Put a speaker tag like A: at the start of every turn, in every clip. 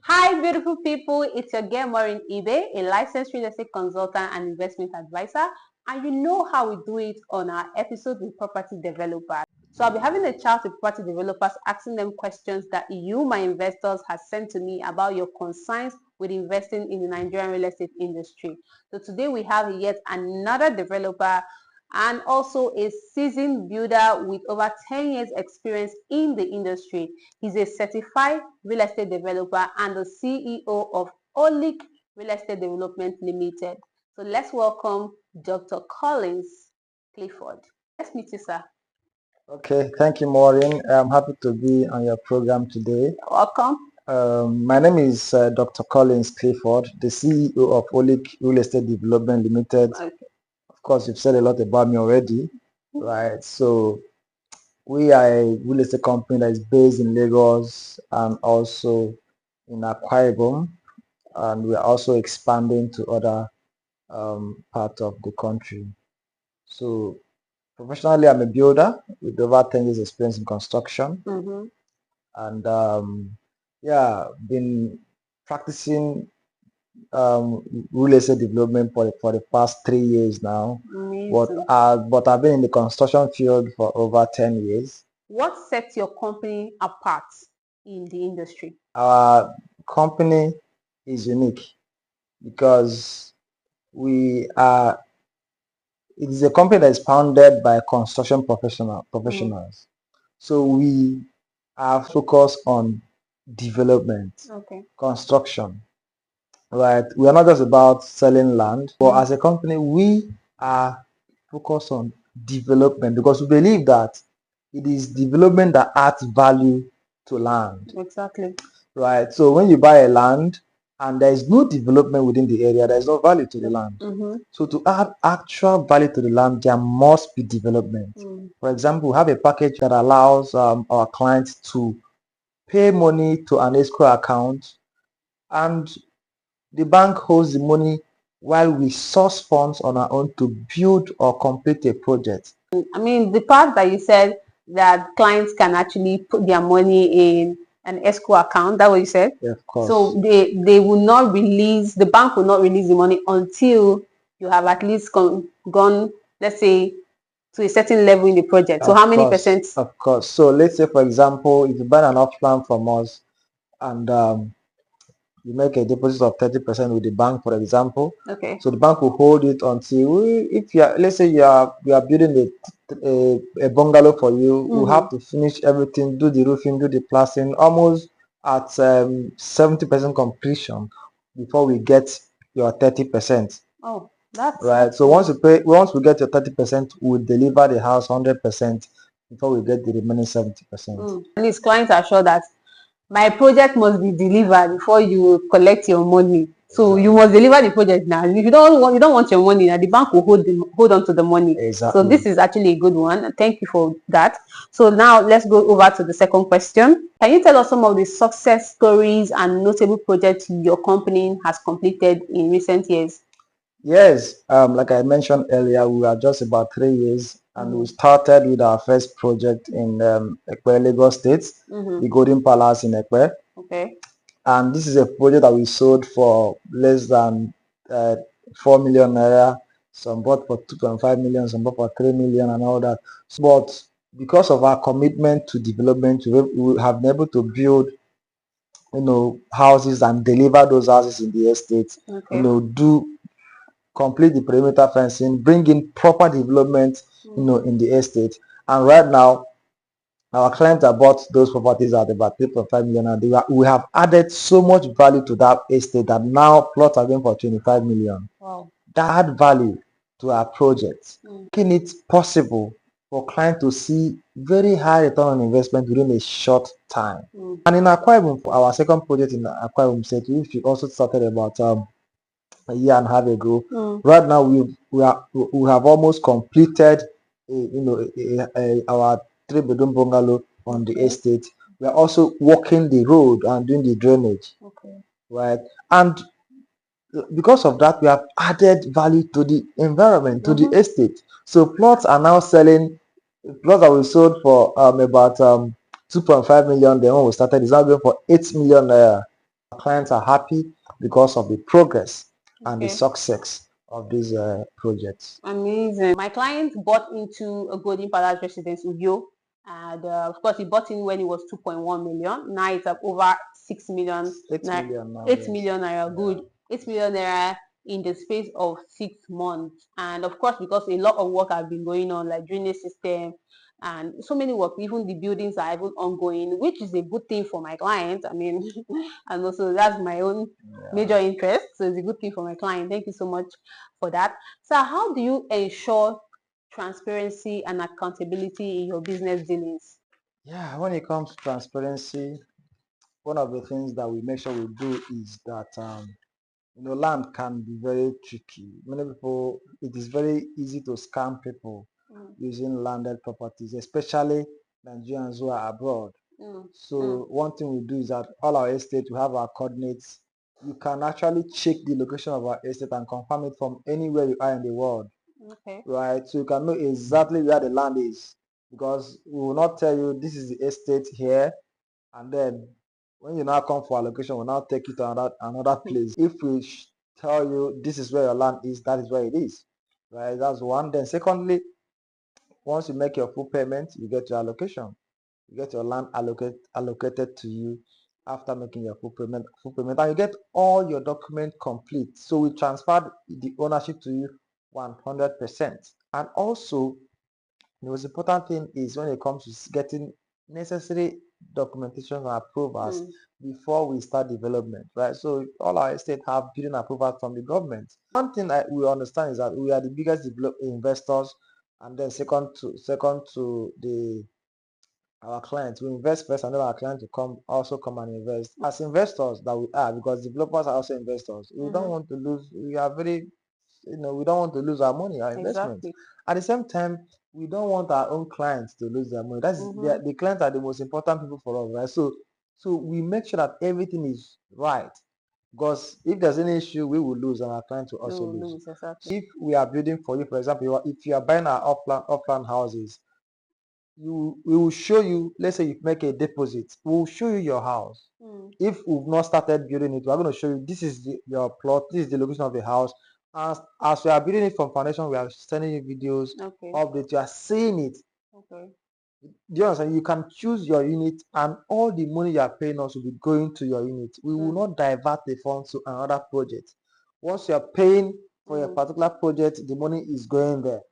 A: Hi, beautiful people. It's your girl Maureen Ibe, a licensed real estate consultant and investment advisor. And you know how we do it on our episode with property developers. So I'll be having a chat with property developers, asking them questions that you, my investors, have sent to me about your concerns with investing in the Nigerian real estate industry. So today we have yet another developer and also a seasoned builder with over 10 years experience in the industry. He's a certified real estate developer and the CEO of OLLIC Real Estate Development Limited. So let's welcome Dr. Collins Clifford. Let's meet you, sir.
B: Okay, thank you, Maureen. I'm happy to be on your program today.
A: Welcome.
B: My name is Dr. Collins Clifford, the CEO of OLLIC Real Estate Development Limited.
A: Okay.
B: Of course, you've said a lot about me already, right? So we are a real estate company that is based in Lagos and also in Akwa Ibom, and we are also expanding to other parts of the country. So professionally, I'm a builder with over 10 years experience in construction. And yeah, been practicing real estate development for the past 3 years now. But I've been in the construction field for over 10 years.
A: What sets your company apart in the industry?
B: Our company is unique because it is a company that is founded by construction professionals. So we are focused on development, construction, right? We are not just about selling land, but as a company, we are focused on development because we believe that it is development that adds value to land.
A: Exactly.
B: Right. So when you buy a land and there is no development within the area, there is no value to the land. So to add actual value to the land, there must be development. For example, we have a package that allows our clients to pay money to an escrow account, and the bank holds the money while we source funds on our own to build or complete a project.
A: I mean, the part that you said that clients can actually put their money in an escrow account, that what you said?
B: Yeah, of course.
A: So they will not release, the bank will not release the money until you have at least gone, let's say, to a certain level in the project. So how many percent?
B: Of course. So let's say, for example, if you buy an off plan from us and you make a deposit of 30% with the bank, for example.
A: Okay.
B: So the bank will hold it until if you are, let's say you are building a bungalow for you, you have to finish everything, do the roofing, do the plastering, almost at 70% completion before we get your 30%.
A: Oh, that's
B: right. So once we get your 30%, we'll deliver the house 100% before we get the remaining 70%.
A: At least clients are sure that my project must be delivered before you collect your money. So you must deliver the project now. If you don't want your money now, the bank will hold on to the money.
B: Exactly.
A: So this is actually a good one. Thank you for that. So now let's go over to the second question. Can you tell us some of the success stories and notable projects your company has completed in recent years?
B: Yes, like I mentioned earlier, we are just about 3 years, and we started with our first project in Ekpe, Lagos State, the Golden Palace in Ekpe.
A: Okay.
B: And this is a project that we sold for less than 4 million naira. Some bought for 2.5 million, some bought for 3 million, and all that. But because of our commitment to development, we have been able to build, houses and deliver those houses in the estate. Okay. Do complete the perimeter fencing, bring in proper development, in the estate. And right now, our clients have bought those properties at about 3.5 million, and we have added so much value to that estate that now plots are going for 25 million.
A: Wow.
B: That add value to our project, making it possible for clients to see very high return on investment within a short time. And in Akwa Ibom, for our second project in Akwa Ibom State, which we also started about a year and a half ago. Right now, we have almost completed, our 3-bedroom bungalow on the estate. We are also walking the road and doing the drainage. Okay. Right, and because of that, we have added value to the environment, to the estate. So plots are now selling. Plots that we sold for about 2.5 million. The one we started is now going for 8 million naira. Our clients are happy because of the progress and the
A: Okay.
B: success of these projects.
A: Amazing. My client bought into a Golden Palace residence, Uyo, and of course he bought in when it was 2.1 million. Now it's up over 6 million.
B: 8 million now,
A: 8
B: yes.
A: million naira. Good. 8 million naira in the space of 6 months. And of course, because a lot of work has been going on, like drainage system and so many work, even the buildings are even ongoing, which is a good thing for my client. I mean, and also that's my own major interest. So it's a good thing for my client. Thank you so much for that. So how do you ensure transparency and accountability in your business dealings?
B: Yeah, when it comes to transparency, one of the things that we make sure we do is that land can be very tricky. Many people, it is very easy to scam people
A: Mm,
B: using landed properties, especially Nigerians who are abroad.
A: mm,
B: So one thing we do is that all our estate, we have our coordinates. You can actually check the location of our estate and confirm it from anywhere you are in the world,
A: okay.
B: right? So you can know exactly where the land is, because we will not tell you this is the estate here, and then when you now come for allocation, we'll now take you to another place. If we tell you this is where your land is, that is where it is, right? That's one. Then secondly, once you make your full payment, you get your allocation. You get your land allocated to you after making your full payment, and you get all your document complete. So we transferred the ownership to you 100%. And also, the most important thing is when it comes to getting necessary documentation and approvals
A: Mm,
B: before we start development, right? So all our estate have building approvals from the government. One thing we understand is that we are the biggest investors, and then second to the our clients. We invest first, and then our clients to come and invest. As investors that we are, because developers are also investors, we don't
A: mm-hmm.
B: want to lose. We are very, we don't want to lose our money, our investment.
A: Exactly.
B: At the same time, we don't want our own clients to lose their money.
A: Mm-hmm.
B: The clients are the most important people for us, right? So we make sure that everything is right. Because if there's any issue, we will lose, and our clients will also
A: No,
B: lose.
A: no, exactly.
B: So if we are building for you, for example, if you are buying our upland houses, we will show you. Let's say you make a deposit, we will show you your house.
A: Mm,
B: If we've not started building it, we're going to show you this is your plot, this is the location of the house. As we are building it from foundation, we are sending you videos,
A: okay.
B: updates, you are seeing it.
A: Okay.
B: Do you understand? You can choose your unit, and all the money you are paying us will be going to your unit. We will
A: Mm,
B: not divert the funds to another project. Once you are paying for a
A: mm,
B: particular project, the money is going there.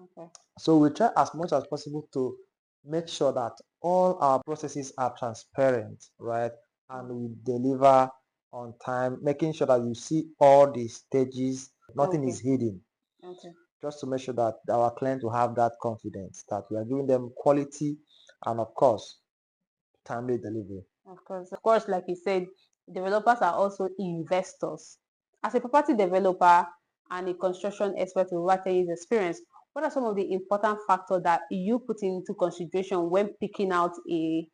A: okay.
B: So we try as much as possible to make sure that all our processes are transparent, right? And
A: Mm,
B: we deliver on time, making sure that you see all the stages, nothing
A: okay.
B: is hidden,
A: Okay.
B: just to make sure that our clients will have that confidence that we are giving them quality and, of course, timely delivery.
A: Of course, like you said, developers are also investors. As a property developer and a construction expert with over 10 years experience, what are some of the important factors that you put into consideration when picking out a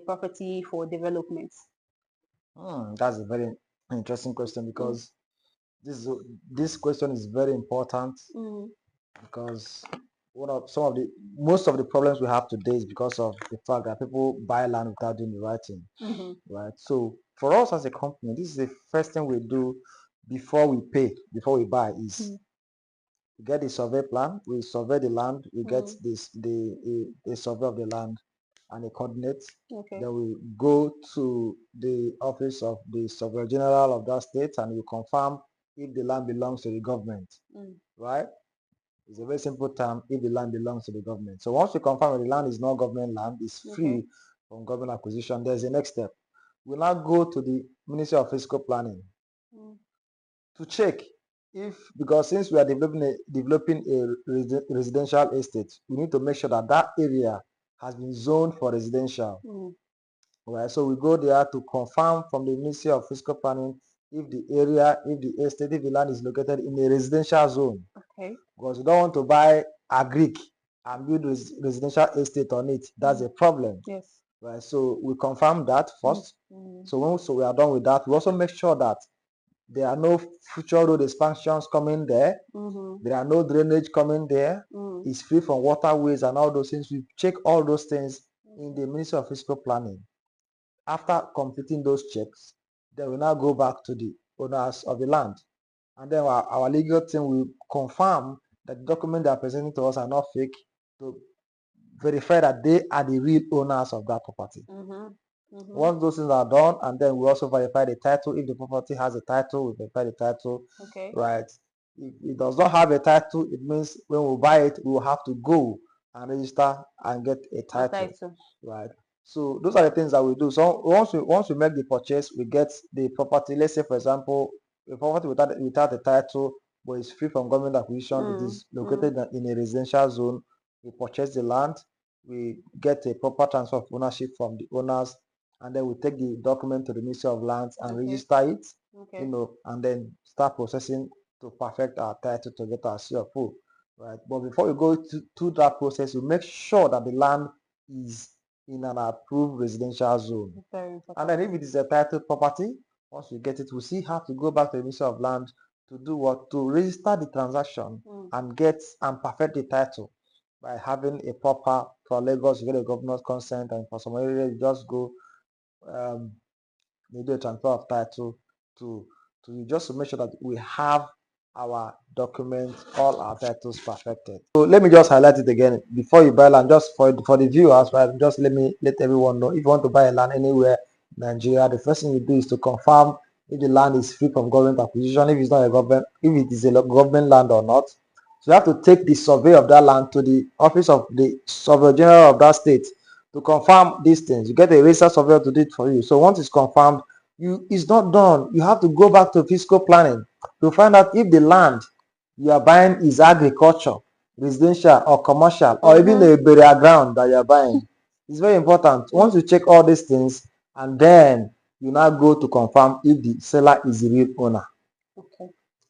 A: property for development?
B: That's a very interesting question,
A: Mm,
B: because this question is very important,
A: mm,
B: because one of some of the most of the problems we have today is because of the fact that people buy land without doing the right thing,
A: mm-hmm,
B: right? So for us as a company, this is the first thing we do before we pay, before we buy, is
A: mm,
B: we get the survey plan, we survey the land, we get
A: mm,
B: the survey of the land and the coordinates.
A: okay.
B: Then we go to the office of the surveyor general of that state, and we confirm if the land belongs to the government,
A: Mm,
B: right? It's a very simple term, if the land belongs to the government. So once we confirm that the land is not government land, it's
A: okay.
B: free from government acquisition, there's a next step. We now go to the Ministry of Fiscal Planning
A: Mm,
B: to check if, because since we are developing a residential estate, we need to make sure that that area has been zoned for residential.
A: mm,
B: Right, so we go there to confirm from the Ministry of Fiscal Planning if the area, if the estate, if the land is located in a residential zone,
A: okay.
B: because we don't want to buy agric and build residential estate on it. That's
A: Mm,
B: a problem,
A: yes.
B: right? So we confirm that
A: Mm,
B: first.
A: mm,
B: So we are done with that, we also make sure that there are no future road expansions coming there.
A: mm-hmm,
B: There are no drainage coming there.
A: mm,
B: It's free from waterways and all those things. We check all those things in
A: okay.
B: the Ministry of Fiscal Planning. After completing those checks, Then we now go back to the owners of the land. And then our legal team will confirm that the documents they are presenting to us are not fake, to verify that they are the real owners of that property. Once those things are done, and then we also verify the title. If the property has a title, we verify the title.
A: Okay.
B: Right. If it does not have a title, it means when we buy it, we will have to go and register and get a title. Right. So those are the things that we do. So once we make the purchase, we get the property. Let's say, for example, a property without a title, but it's free from government acquisition. It is located in a residential zone. We purchase the land. We get a proper transfer of ownership from the owners, and then we take the document to the Ministry of Lands and register it. And then start processing to perfect our title to get our CFO. Right. But before we go to that process, we make sure that the land is in an approved residential zone. And then if it is a titled property, once we get it, we still have to go back to the Ministry of Land to do what? To register the transaction and get and perfect the title by having a proper, for Lagos, you get a governor's consent, and for some areas you just go, they do a transfer of title to just to make sure that we have our documents, all our titles perfected. So let me just highlight it again before you buy land, just for the viewers, right? Just let everyone know, if you want to buy a land anywhere in Nigeria, the first thing you do is to confirm if the land is free from government acquisition, if it's not a government, if it is a government land or not. So you have to take the survey of that land to the office of the Surveyor General of that state to confirm these things. You get a registered surveyor to do it for you. So once it's confirmed, it's not done. You have to go back to fiscal planning to find out if the land you are buying is agriculture, residential, or commercial, or even a burial ground that you are buying. It's very important. Once you check all these things, and then you now go to confirm if the seller is the real owner.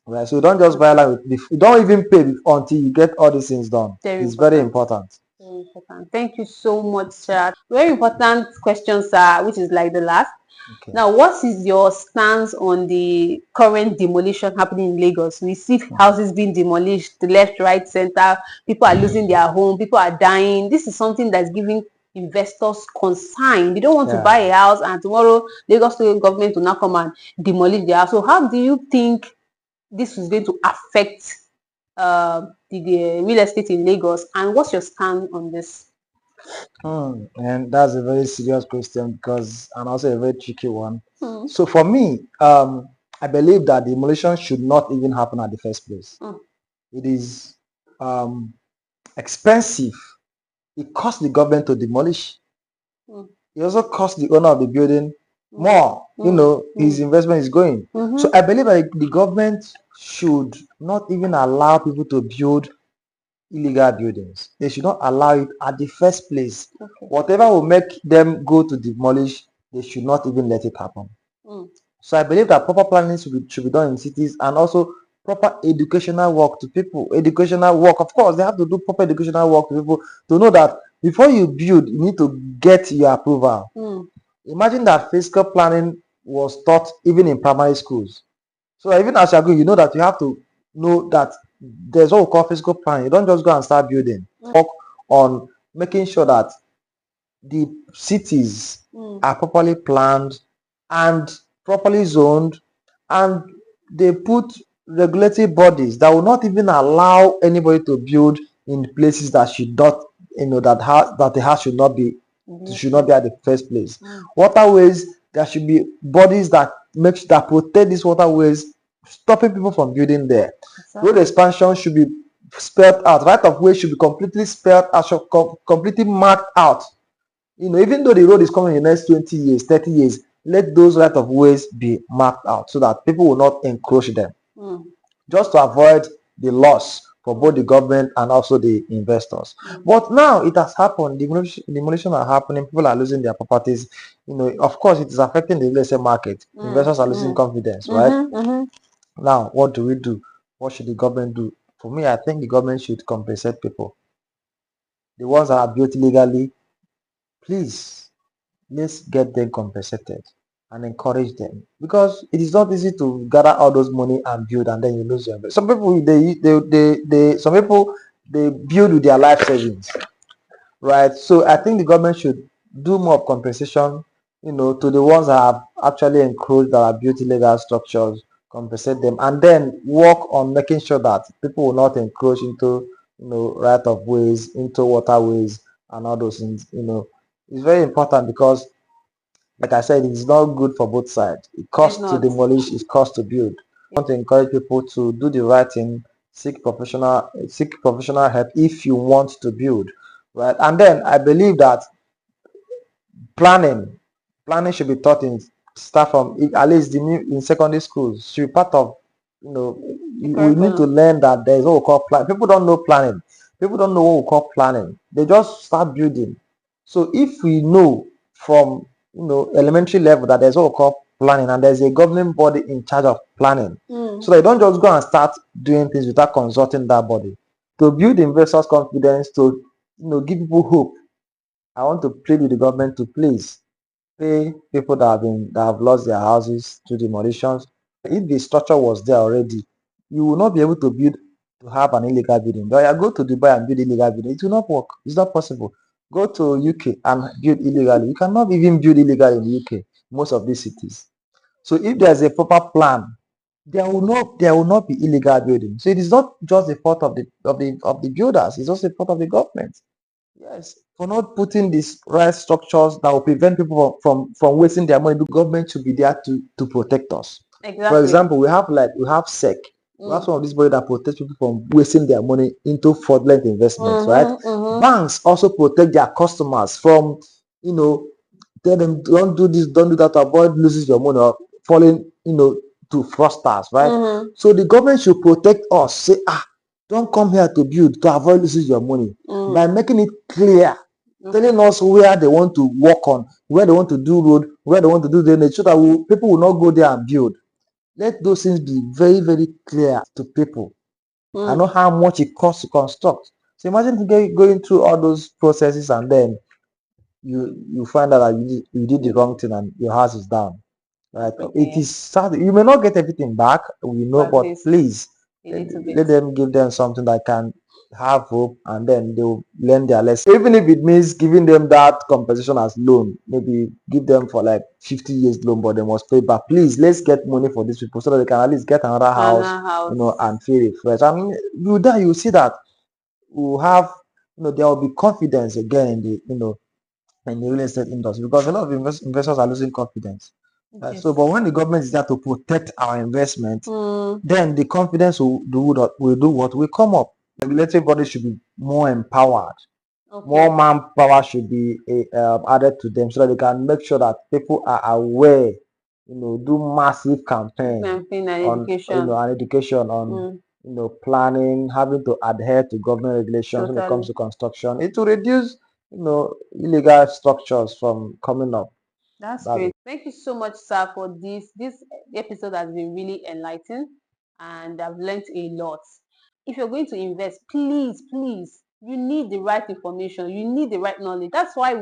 B: Right. So you don't just buy land. You don't even pay until you get all these things done. It's very important.
A: Very important. Thank you so much, sir. Very important question, sir, which is like the last. Okay. Now, what is your stance on the current demolition happening in Lagos? We see houses being demolished, left, right, center. People are losing their home. People are dying. This is something that's giving investors concern. They don't want to buy a house, and tomorrow Lagos State government will now come and demolish their house. So how do you think this is going to affect the real estate in Lagos, and what's your stand on this?
B: And that's a very serious question, because, and also a very tricky one. So for me, I believe that demolition should not even happen at the first place. It is expensive. It costs the government to demolish. It also costs the owner of the building more. His investment is going. So I believe that the government should not even allow people to build illegal buildings. They should not allow it at the first place. Whatever will make them go to demolish, they should not even let it happen. So I believe that proper planning should be done in cities, and also proper educational work to people. Educational work, of course, they have to do proper educational work to people to know that before you build, you need to get your approval. Imagine that fiscal planning was taught even in primary schools. So even as you're going, you know that you have to know that there's what we call fiscal planning. You don't just go and start building. Work on making sure that the cities are properly planned and properly zoned, and they put regulatory bodies that will not even allow anybody to build in places that should not, that the house should not be at the first place. Waterways, there should be bodies that protect these waterways, stopping people from building there. Road expansion should be spelled out. Right of way should be completely spelled out, completely marked out. Even though the road is coming in the next 20 years, 30 years, let those right of ways be marked out so that people will not encroach them. Just to avoid the loss for both the government and also the investors. But now it has happened. Demolition are happening. People are losing their properties. Of course, it is affecting the real estate market. Investors are losing confidence, right? Now, what do we do? What should the government do? For me, I think the government should compensate people. The ones that are built illegally, please, let's get them compensated and encourage them, because it is not easy to gather all those money and build, and then you lose your investment. Some people they build with their life savings, right? So I think the government should do more compensation. to the ones that have actually encroached that have built illegal structures, compensate them, and then work on making sure that people will not encroach into, right of ways, into waterways, and all those things. It's very important because, like I said, it's not good for both sides. It
A: It's
B: costs to
A: not.
B: demolish, it costs to build. I want to encourage people to do the right thing, seek professional help if you want to build, right? And then I believe that planning planning should be taught in start from at least the new in secondary schools should be part of,
A: The
B: we need to
A: curriculum.
B: learn that there is what we call plan. People don't know planning. People don't know what we call planning. They just start building. So if we know from, elementary level that there's what we call planning, and there's a governing body in charge of planning, so that you don't just go and start doing things without consulting that body, to build investors confidence, to, give people hope. I want to plead with the government to please pay people that have lost their houses to demolitions. If the structure was there already, you will not be able to build to have an illegal building. But you go to Dubai and build illegal building, it will not work. It's not possible. Go to UK and build illegally. You cannot even build illegally in the UK, most of these cities. So if there's a proper plan, there will not be illegal building. So it is not just the fault of the builders, it's also the fault of the government. Yes, for not putting these right structures that will prevent people from wasting their money. The government should be there to protect us. For
A: Exactly.
B: example, we have SEC. We have
A: Mm.
B: some of these body that protect people from wasting their money into fraudulent investments, right? Banks also protect their customers from, you know, tell them don't do this, don't do that to avoid losing your money or falling, to fraudsters, right? So the government should protect us. Say, don't come here to build to avoid losing your money by making it clear, telling us where they want to work on, where they want to do road, where they want to do drainage, so that people will not go there and build. Let those things be very, very clear to people. I know how much it costs to construct. So imagine going through all those processes, and then you find out that you did the wrong thing and your house is down. Right? It
A: Everything.
B: is sad. You may not get everything back, we know,
A: But at
B: but
A: least
B: please
A: a
B: let,
A: little bit.
B: let them give them something that can have hope, and then they'll learn their lesson. Even if it means giving them that compensation as loan, maybe give them for like 50 years loan, but they must pay back. Please, let's get money for these people so that they can at least get another house,
A: Another house.
B: and feel refreshed. I mean, you see that we'll have, there will be confidence again in the real estate industry, because a lot of investors are losing confidence. So,
A: Yes.
B: but when the government is there to protect our investment,
A: Mm.
B: then the confidence will do what will come up. Regulatory bodies should be more empowered.
A: Okay.
B: More manpower should be added to them so that they can make sure that people are aware. Do massive campaign
A: Campaign and
B: on,
A: education.
B: and education on,
A: Mm.
B: planning, having to adhere to government regulations when it comes
A: Totally.
B: to construction. It will reduce, illegal structures from coming up.
A: That's
B: That's
A: great.
B: it.
A: Thank you so much, sir, for this. This episode has been really enlightening, and I've learned a lot. If you're going to invest, please, please, you need the right information. You need the right knowledge. That's why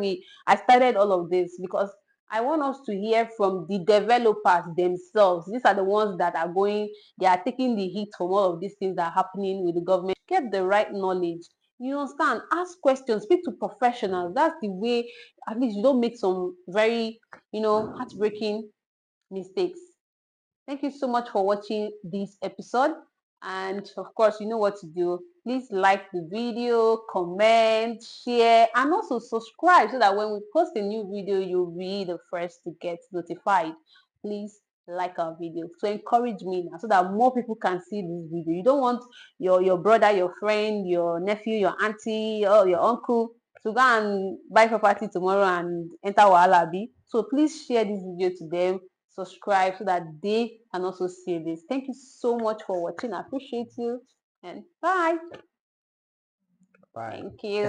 A: I started all of this, because I want us to hear from the developers themselves. These are the ones that are they are taking the heat from all of these things that are happening with the government. Get the right knowledge. You understand? Ask questions. Speak to professionals. That's the way. At least you don't make some very, heartbreaking mistakes. Thank you so much for watching this episode. And of course, you know what to do. Please like the video, comment, share, and also subscribe so that when we post a new video, you'll be the first to get notified. Please like our video to encourage me now so that more people can see this video. You don't want your brother, your friend, your nephew, your auntie, or your uncle to go and buy property tomorrow and enter Wahala B. So please share this video to them, subscribe so that they can also see this. Thank you so much for watching. I appreciate you, and bye.
B: Bye.
A: Thank you.